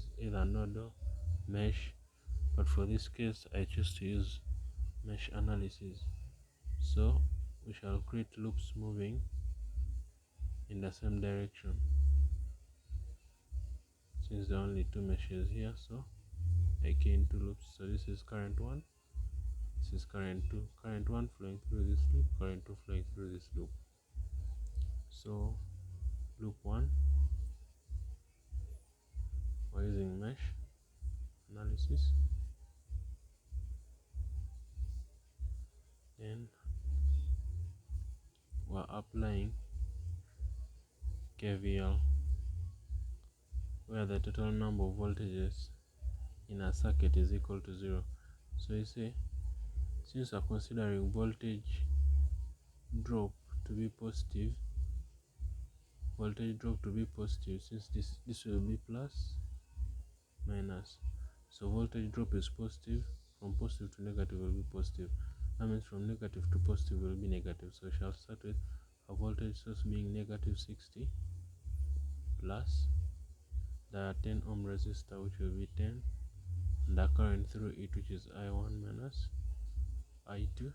is either nodal, mesh, but for this case I choose to use mesh analysis. So we shall create loops moving in the same direction, since there are only two meshes here. So I key into loops. So this is current 1, this is current 2, current 1 flowing through this loop, current 2 flowing through this loop. So loop 1, we're using mesh analysis, then we're applying KVL, where the total number of voltages in a circuit is equal to 0. So you see, since we're considering voltage drop to be positive, since this will be plus minus, so voltage drop is positive, from positive to negative will be positive, that means from negative to positive will be negative. So we shall start with a voltage source being negative 60 plus the 10 ohm resistor, which will be 10, and the current through it, which is I1 minus I2,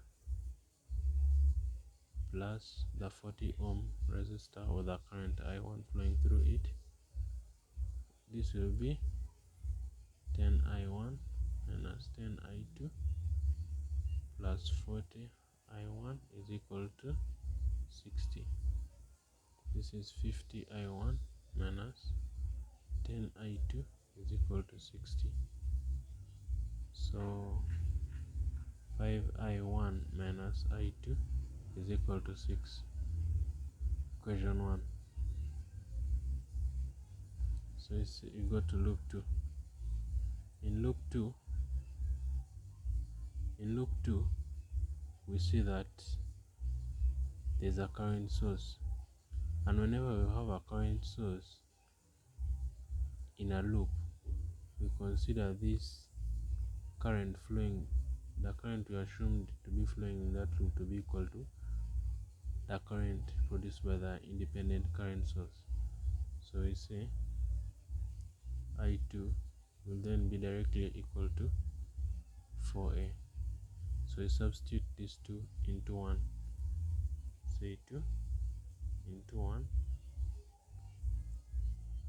plus the 40 ohm resistor or the current I1 flowing through it. This will be 10 I1 minus 10 I2 plus 40 I1 is equal to 60. This is 50 I1 minus 10 I2 is equal to 60. So 5 I1 minus I2 is equal to 6. Equation 1. So you go to loop 2. In loop 2 we see that there's a current source, and whenever we have a current source in a loop, we consider this current flowing, the current we assumed to be flowing in that loop, to be equal to the current produced by the independent current source. So we say I2 will then be directly equal to 4A. So we substitute these two into 1. Say 2 into 1,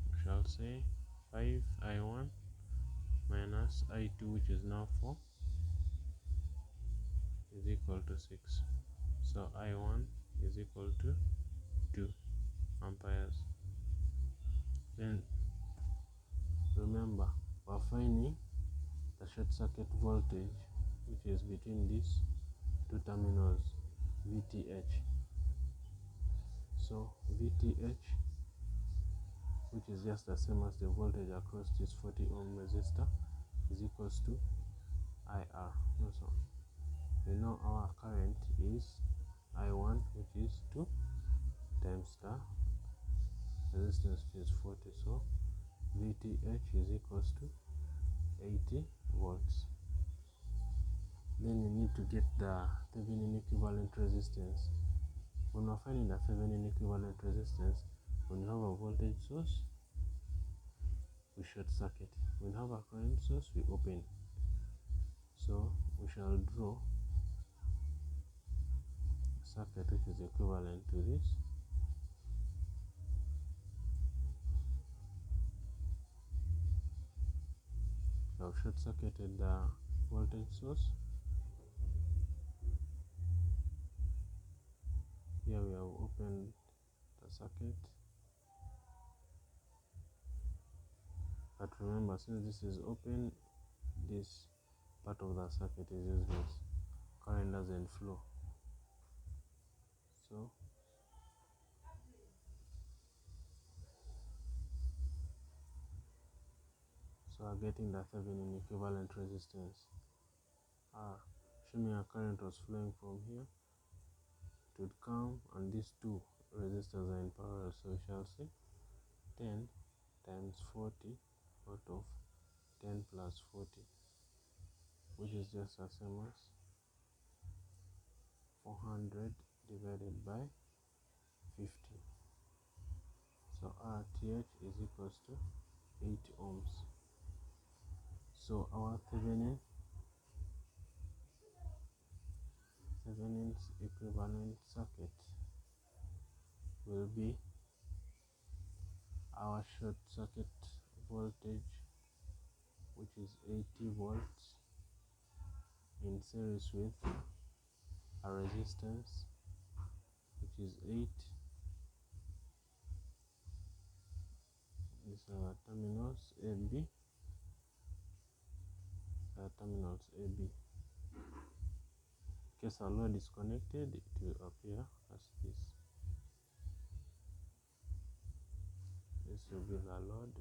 we shall say 5 I1 minus I2, which is now 4, is equal to 6. So I1 is equal to 2 amperes. Then remember, we're finding the short circuit voltage, which is between these two terminals, VTH. So VTH, which is just the same as the voltage across this 40 ohm resistor, is equals to IR. So we know our current is I1, which is 2 times the resistance, which is 40. So VTH is equals to 80 volts. Then you need to get the Thevenin equivalent resistance. When we're finding the Thevenin equivalent resistance, when you have a voltage source, we short circuit. When you have a current source, we open. So we shall draw a circuit which is equivalent to this. We have short circuited the voltage source. Here we have opened the circuit. But remember, since this is open, this part of the circuit is useless. Current doesn't flow. So we're getting the Thevenin equivalent resistance. Assuming a current was flowing from here, it would come, and these two resistors are in parallel. So we shall say 10 times 40 out of 10 plus 40, which is just the same as 400 divided by 50. So RTH is equals to 8 ohms. So our Thevenin's equivalent circuit will be our short circuit voltage, which is 80 volts, in series with a resistance which is 8. These are terminals AB. In case our load is connected, it will appear as this. This will be the load.